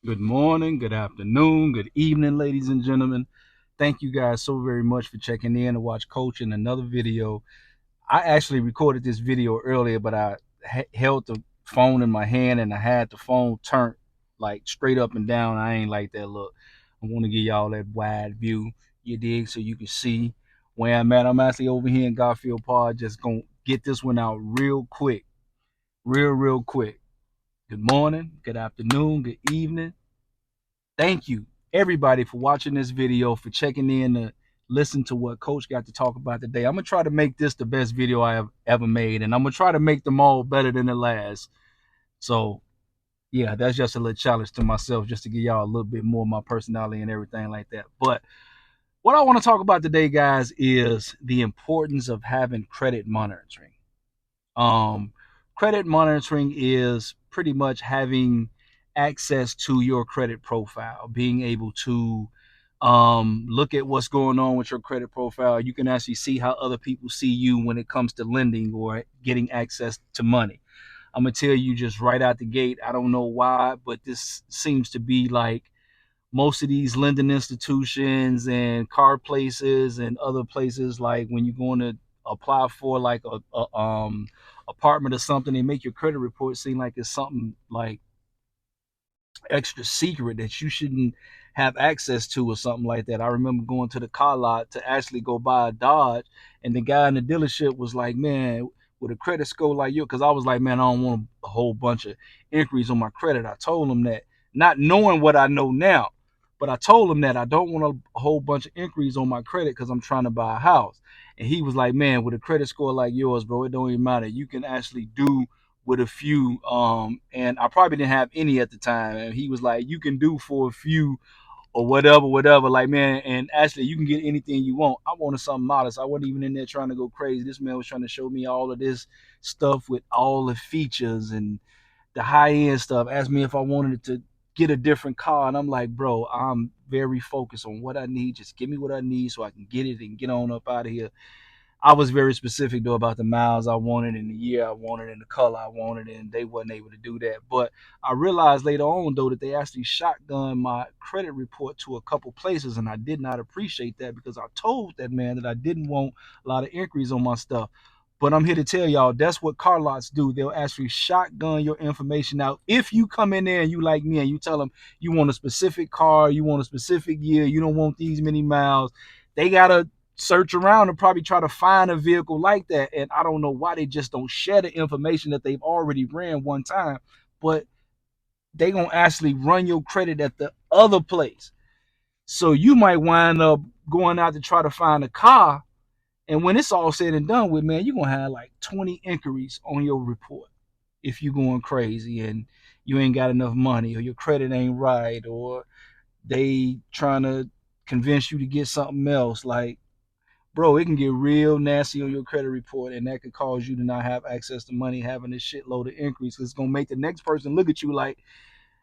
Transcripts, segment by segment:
Good morning, good afternoon, good evening, ladies and gentlemen. Thank you guys so very much for checking in to watch Coach in another video. I actually recorded this video earlier, but I held the phone in my hand and I had the phone turned like straight up and down. I ain't like that look. I want to give y'all that wide view, you dig, so you can see where I'm at. I'm actually over here in Garfield Park, just gonna get this one out real quick, real quick. Good morning, good afternoon, good evening. Thank you, everybody, for watching this video, for checking in to listen to what Coach got to talk about today. I'm going to try to make this the best video I have ever made, and I'm going to try to make them all better than the last. So, yeah, that's just a little challenge to myself, just to give y'all a little bit more of my personality and everything like that. But what I want to talk about today, guys, is the importance of having credit monitoring. Um, Credit monitoring is pretty much having access to your credit profile, being able to look at what's going on with your credit profile. You can actually see how other people see you when it comes to lending or getting access to money. I'm gonna tell you just right out the gate, I don't know why, but this seems to be like most of these lending institutions and car places and other places, like when you're going to apply for like a apartment or something, they make your credit report seem like it's something like extra secret that you shouldn't have access to or something like that. I remember going to the car lot to actually go buy a Dodge, and the guy in the dealership was like, "Man, with a credit score like you," because I was like, "Man, I don't want a whole bunch of inquiries on my credit." I told him that, not knowing what I know now, but I told him that I don't want a whole bunch of inquiries on my credit because I'm trying to buy a house. And he was like, "Man, with a credit score like yours, bro, it don't even matter. You can actually do with a few, and I probably didn't have any at the time, and he was like, you can do for a few or whatever, like, man, and actually you can get anything you want. I wanted something modest. I wasn't even in there trying to go crazy. This man was trying to show me all of this stuff with all the features and the high end stuff. Asked me if I wanted to get a different car, and I'm like, bro, I'm very focused on what I need. Just give me what I need so I can get it and get on up out of here. I was very specific though about the miles I wanted and the year I wanted and the color I wanted, and they wasn't able to do that. But I realized later on though that they actually shotgunned my credit report to a couple places, and I did not appreciate that because I told that man that I didn't want a lot of inquiries on my stuff. But I'm here to tell y'all that's what car lots do. They'll actually shotgun your information out. If you come in there and you like me and you tell them you want a specific car, you want a specific year, you don't want these many miles, they gotta search around and probably try to find a vehicle like that. And I don't know why they just don't share the information that they've already ran one time, but they gonna actually run your credit at the other place. So you might wind up going out to try to find a car, and when it's all said and done with, man, you're gonna have like 20 inquiries on your report if you're going crazy and you ain't got enough money, or your credit ain't right, or they trying to convince you to get something else. Like, bro, it can get real nasty on your credit report, and that could cause you to not have access to money, having this shitload of inquiries. 'Cause it's gonna make the next person look at you like,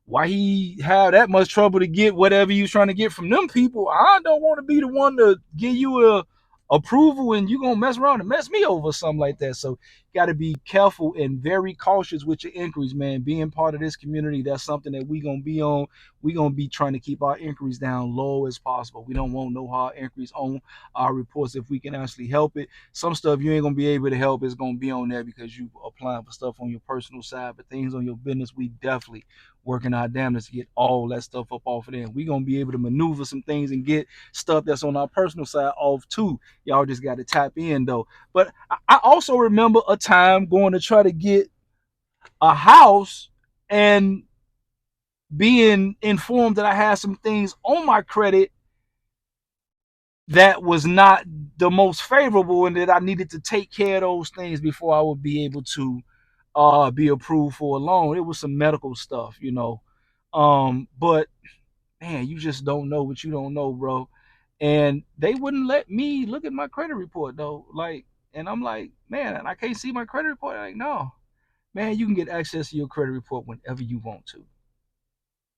why he have that much trouble to get whatever you trying to get from them people? I don't want to be the one to give you a approval and you gonna mess around and mess me over or something like that. So you got to be careful and very cautious with your inquiries, man. Being part of this community, that's something that we gonna be on. We gonna be trying to keep our inquiries down low as possible. We don't want no hard inquiries on our reports if we can actually help it. Some stuff you ain't gonna be able to help is gonna be on there because you applying for stuff on your personal side, but things on your business, we definitely working our damnedest to get all that stuff up off of there. We're gonna be able to maneuver some things and get stuff that's on our personal side off too. Y'all just got to tap in though. But I also remember a time going to try to get a house and being informed that I had some things on my credit that was not the most favorable, and that I needed to take care of those things before I would be able to be approved for a loan. It was some medical stuff, you know. But man, you just don't know what you don't know, bro. And they wouldn't let me look at my credit report though. Like, and I'm like, man, and I can't see my credit report. Like, no, man, you can get access to your credit report whenever you want to.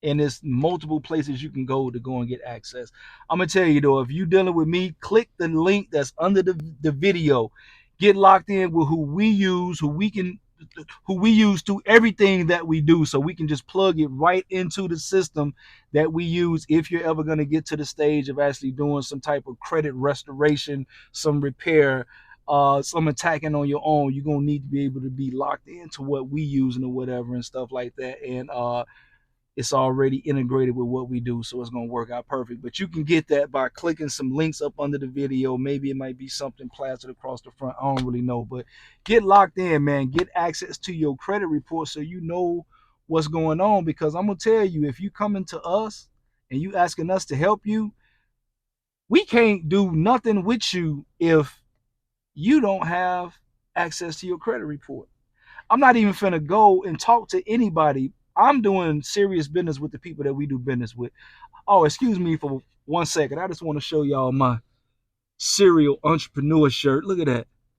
And there's multiple places you can go and get access. I'm gonna tell you though, if you dealing with me, click the link that's under the video. Get locked in with who we use, who we can who we use to everything that we do, so we can just plug it right into the system that we use if you're ever going to get to the stage of actually doing some type of credit restoration, some repair, some attacking on your own. You're gonna need to be able to be locked into what we using or whatever and stuff like that. And it's already integrated with what we do, so it's going to work out perfect. But you can get that by clicking some links up under the video. Maybe it might be something plastered across the front, I don't really know. But get locked in, man. Get access to your credit report so you know what's going on. Because I'm going to tell you, if you coming to us and you asking us to help you, we can't do nothing with you if you don't have access to your credit report. I'm not even finna go and talk to anybody. I'm doing serious business with the people that we do business with. Oh, excuse me for 1 second. I just want to show y'all my serial entrepreneur shirt. Look at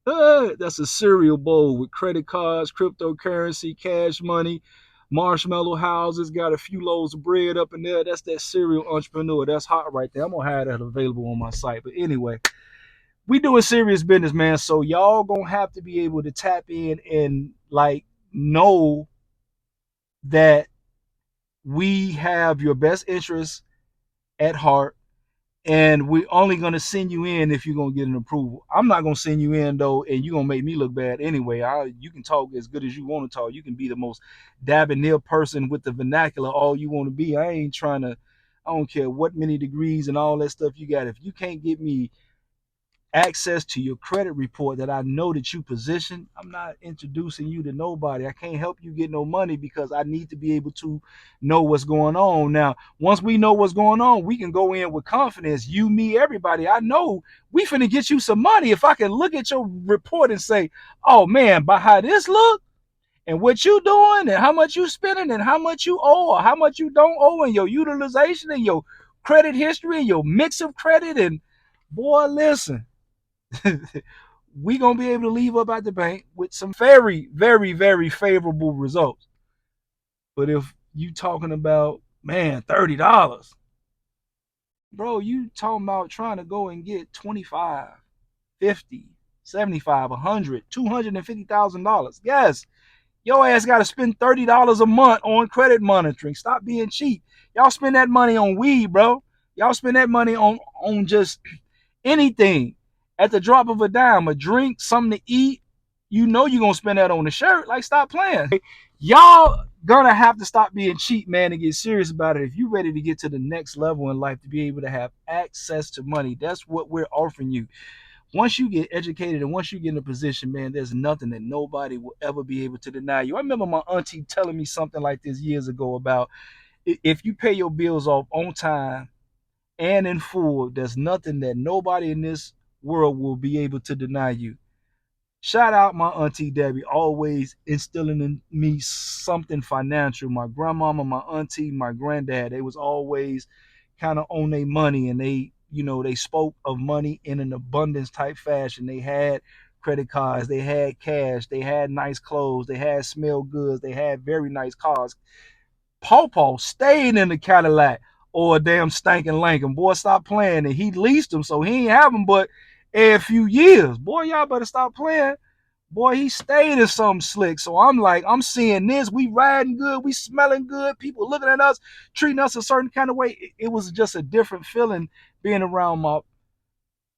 that. That's a cereal bowl with credit cards, cryptocurrency, cash money, marshmallow houses, got a few loaves of bread up in there. That's that serial entrepreneur. That's hot right there. I'm gonna have that available on my site. But anyway, we doing serious business, man. So y'all gonna have to be able to tap in and like know that we have your best interests at heart, and we're only gonna send you in if you're gonna get an approval. I'm not gonna send you in though, and you're gonna make me look bad anyway. You can talk as good as you want to talk. You can be the most debonair person with the vernacular all you want to be. I ain't trying to. I don't care what many degrees and all that stuff you got. If you can't get me access to your credit report that I know that you position, I'm not introducing you to nobody. I can't help you get no money because I need to be able to know what's going on. Now, once we know what's going on, we can go in with confidence. You, me, everybody. I know we finna get you some money if I can look at your report and say, oh man, by how this look and what you doing and how much you spending and how much you owe or how much you don't owe and your utilization and your credit history and your mix of credit. And boy, listen, we gonna be able to leave up at the bank with some very, very, very favorable results. But if you talking about, man, $30, bro, you talking about trying to go and get 25, 50, 75, 100, $250,000. Yes, your ass got to spend $30 a month on credit monitoring. Stop being cheap. Y'all spend that money on weed, bro. Y'all spend that money on just anything at the drop of a dime, a drink, something to eat. You know you're gonna spend that on the shirt. Like, stop playing. Y'all gonna have to stop being cheap, man, and get serious about it if you're ready to get to the next level in life, to be able to have access to money. That's what we're offering you. Once you get educated and once you get in a position, man, there's nothing that nobody will ever be able to deny you. I remember my auntie telling me something like this years ago about, if you pay your bills off on time and in full, there's nothing that nobody in this world will be able to deny you. Shout out my auntie Debbie, always instilling in me something financial. My grandmama, my auntie, my granddad, they was always kind of on their money, and they spoke of money in an abundance type fashion. They had credit cards, they had cash, they had nice clothes, they had smell goods, they had very nice cars. Pawpaw stayed in the Cadillac or a damn stinking Lincoln. Boy, stop playing. And he leased them, so he ain't have them but a few years. Boy, y'all better stop playing. Boy, he stayed in something slick. So I'm like, I'm seeing this. We riding good. We smelling good. People looking at us, treating us a certain kind of way. It was just a different feeling being around my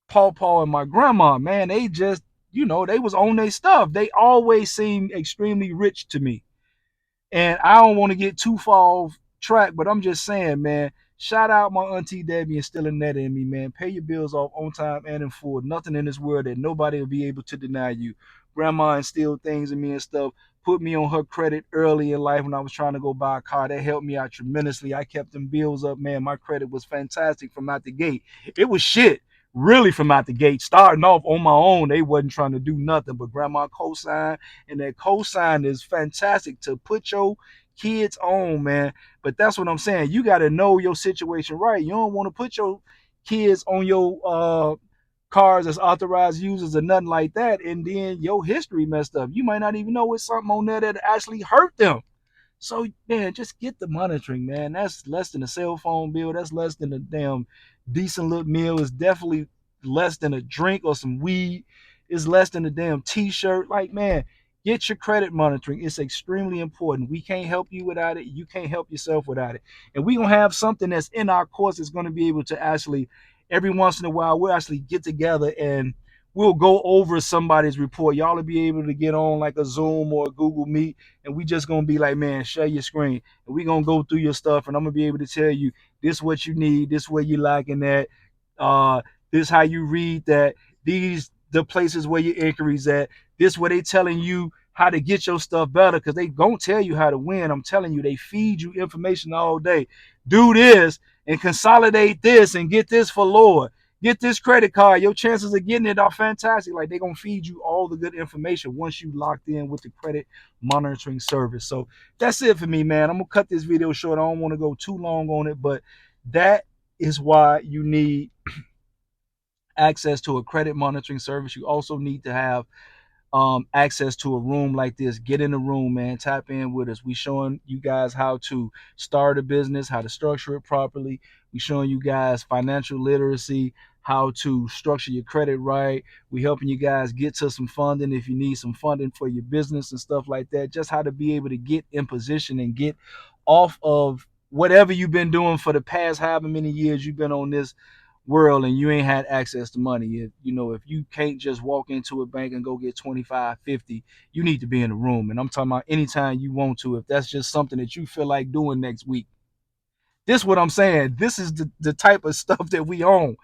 pawpaw and my grandma. Man, they just, they was on their stuff. They always seemed extremely rich to me. And I don't want to get too far off track, but I'm just saying, man, shout out my auntie Debbie instilling that in me, man. Pay your bills off on time and in full. Nothing in this world that nobody will be able to deny you. Grandma instilled things in me and stuff. Put me on her credit early in life when I was trying to go buy a car. That helped me out tremendously. I kept them bills up, man. My credit was fantastic from out the gate. It was shit, really, from out the gate. Starting off on my own, they wasn't trying to do nothing, but grandma co-signed, and that co-sign is fantastic to put your kids on, man. But that's what I'm saying. You got to know your situation right. You don't want to put your kids on your cars as authorized users or nothing like that, and then your history messed up. You might not even know it's something on there that actually hurt them. So, man, just get the monitoring, man. That's less than a cell phone bill. That's less than a damn decent little meal. It's definitely less than a drink or some weed. It's less than a damn t-shirt. Like, man, Get your credit monitoring. It's extremely important. We can't help you without it. You can't help yourself without it. And we're going to have something that's in our course that's going to be able to actually, every once in a while, we'll actually get together and we'll go over somebody's report. Y'all will be able to get on like a Zoom or a Google Meet, and we just going to be like, man, share your screen. And we're going to go through your stuff, and I'm going to be able to tell you this what you need, this where you lacking that, uh, this how you read that, these the places where your inquiries at, this where they telling you how to get your stuff better, because they gonna tell you how to win. I'm telling you, they feed you information all day. Do this and consolidate this and get this for Lord. Get this credit card. Your chances of getting it are fantastic. Like, they gonna feed you all the good information once you locked in with the credit monitoring service. So that's it for me, man. I'm gonna cut this video short. I don't want to go too long on it, but that is why you need access to a credit monitoring service. You also need to have access to a room like this. Get in the room, man. Tap in with us. We showing you guys how to start a business, how to structure it properly. We showing you guys financial literacy, how to structure your credit right. We helping you guys get to some funding if you need some funding for your business and stuff like that. Just how to be able to get in position and get off of whatever you've been doing for the past however many years you've been on this world and you ain't had access to money. If you can't just walk into a bank and go get 25, 50, you need to be in the room. And I'm talking about anytime you want to, if that's just something that you feel like doing next week. This is what I'm saying. This is the type of stuff that we own.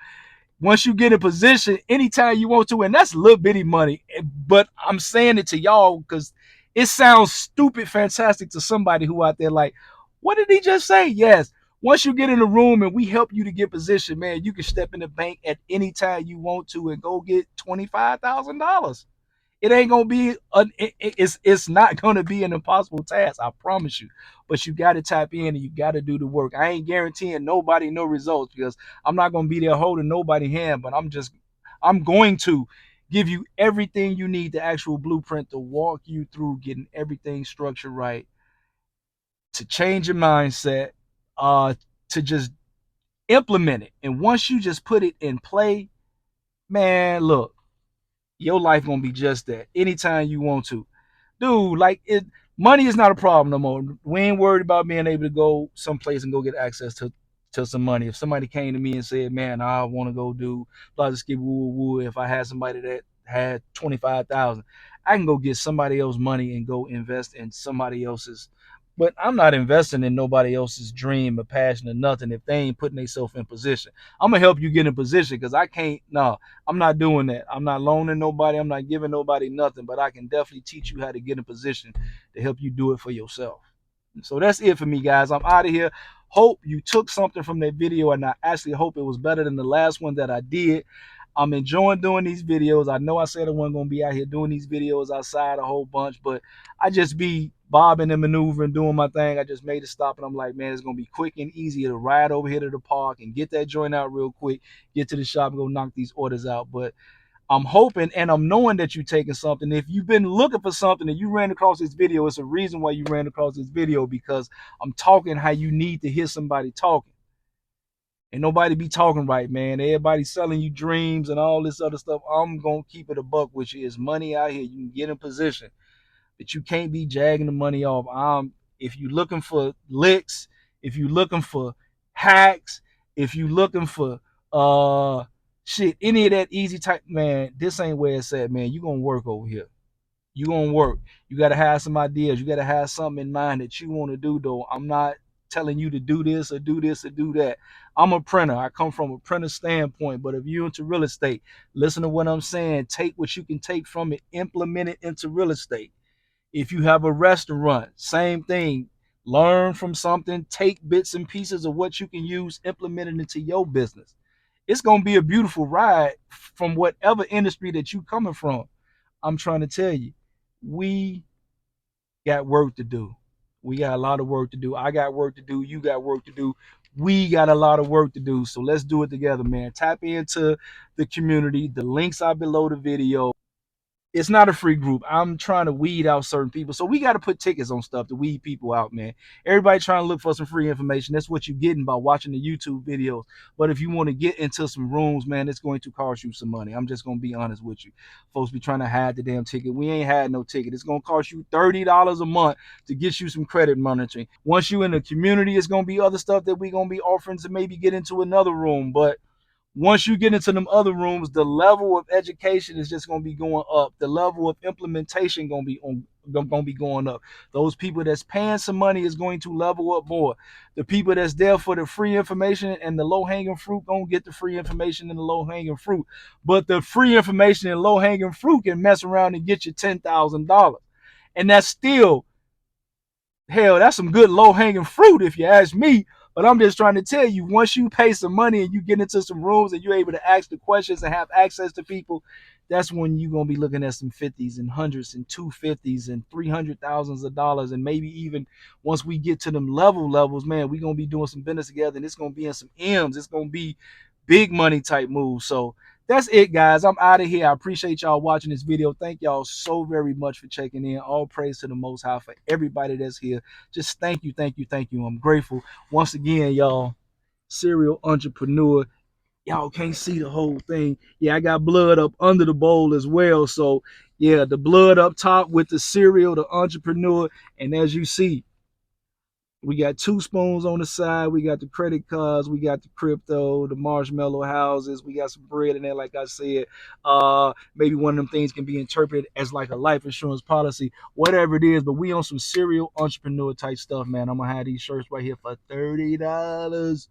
Once you get in position, anytime you want to, and that's little bitty money. But I'm saying it to y'all because it sounds stupid fantastic to somebody who out there like, what did he just say? Yes. Once you get in the room and we help you to get position, man, you can step in the bank at any time you want to and go get $25,000. It ain't gonna be it's not gonna be an impossible task, I promise you. But you got to tap in and you got to do the work. I ain't guaranteeing nobody no results because I'm not gonna be there holding nobody's hand, but I'm going to give you everything you need, the actual blueprint to walk you through getting everything structured right, to change your mindset, uh, to just implement it. And once you just put it in play, man, look, your life gonna be just that. Anytime you want to, dude. Like, money is not a problem no more. We ain't worried about being able to go someplace and go get access to some money. If somebody came to me and said, "Man, I want to go do blah skip woo woo," if I had somebody that had 25,000, I can go get somebody else's money and go invest in somebody else's. But I'm not investing in nobody else's dream or passion or nothing if they ain't putting themselves in position. I'm gonna help you get in position because I can't. No, I'm not doing that. I'm not loaning nobody. I'm not giving nobody nothing. But I can definitely teach you how to get in position to help you do it for yourself. So that's it for me, guys. I'm out of here. Hope you took something from that video, and I actually hope it was better than the last one that I did. I'm enjoying doing these videos. I know I said I wasn't going to be out here doing these videos outside a whole bunch, but I just be bobbing and maneuvering, doing my thing. I just made a stop, and I'm like, man, it's going to be quick and easy to ride over here to the park and get that joint out real quick, get to the shop and go knock these orders out. But I'm hoping and I'm knowing that you're taking something. If you've been looking for something and you ran across this video, it's a reason why you ran across this video, because I'm talking how you need to hear somebody talking. And nobody be talking right, man. Everybody selling you dreams and all this other stuff. I'm going to keep it a buck with you. It's money out here. You can get in position, but you can't be jagging the money off. If you're looking for licks, if you're looking for hacks, if you're looking for any of that easy type, man, this ain't where it's at, man. You gonna work over here. You gonna work. You gotta have some ideas. You gotta have something in mind that you want to do, though. I'm not telling you to do this or do this or do that. I'm a printer. I come from a printer standpoint. But if you're into real estate, listen to what I'm saying. Take what you can take from it, implement it into real estate. If you have a restaurant, same thing. Learn from something, take bits and pieces of what you can use, implement it into your business. It's going to be a beautiful ride from whatever industry that you coming from. I'm trying to tell you, we got work to do. We got a lot of work to do. I got work to do. You got work to do. We got a lot of work to do. So let's do it together, man. Tap into the community. The links are below the video. It's not a free group. I'm trying to weed out certain people. So we got to put tickets on stuff to weed people out, man. Everybody trying to look for some free information. That's what you're getting by watching the YouTube videos. But if you want to get into some rooms, man, it's going to cost you some money. I'm just going to be honest with you. Folks be trying to hide the damn ticket. We ain't had no ticket. It's going to cost you $30 a month to get you some credit monitoring. Once you in the community, it's going to be other stuff that we're going to be offering to maybe get into another room. But once you get into them other rooms, the level of education is just going to be going up. The level of implementation going to be going up. Those people that's paying some money is going to level up more. The people that's there for the free information and the low hanging fruit going to get the free information and the low hanging fruit. But the free information and low hanging fruit can mess around and get you $10,000, and that's still, hell, that's some good low hanging fruit if you ask me. But I'm just trying to tell you, once you pay some money and you get into some rooms and you're able to ask the questions and have access to people, that's when you're gonna be looking at some 50s and hundreds and 250s and 300,000s of dollars, and maybe even once we get to them levels, man, we're gonna be doing some business together, and it's gonna be in some M's. It's gonna be big money type moves. So that's it, guys. I'm out of here. I appreciate y'all watching this video. Thank y'all so very much for checking in. All praise to the Most High for everybody that's here. Just thank you, thank you, thank you. I'm grateful. Once again, y'all, serial entrepreneur. Y'all can't see the whole thing. Yeah, I got blood up under the bowl as well. So, yeah, the blood up top with the serial, the entrepreneur. And as you see, we got 2 spoons on the side. We got the credit cards. We got the crypto, the marshmallow houses. We got some bread in there, like I said. Maybe one of them things can be interpreted as like a life insurance policy, whatever it is. But we on some serial entrepreneur type stuff, man. I'm gonna have these shirts right here for $30,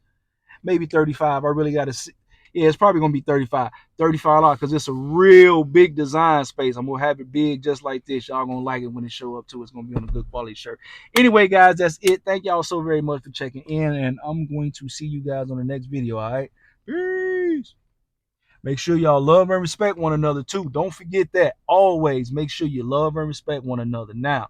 maybe 35. I really got to see. Yeah, it's probably gonna be 35. $35 because it's a real big design space. I'm gonna have it big just like this. Y'all gonna like it when it show up too. It's gonna be on a good quality shirt. Anyway, guys, that's it. Thank y'all so very much for checking in, and I'm going to see you guys on the next video. All right, peace. Make sure y'all love and respect one another too. Don't forget that. Always make sure you love and respect one another. Now,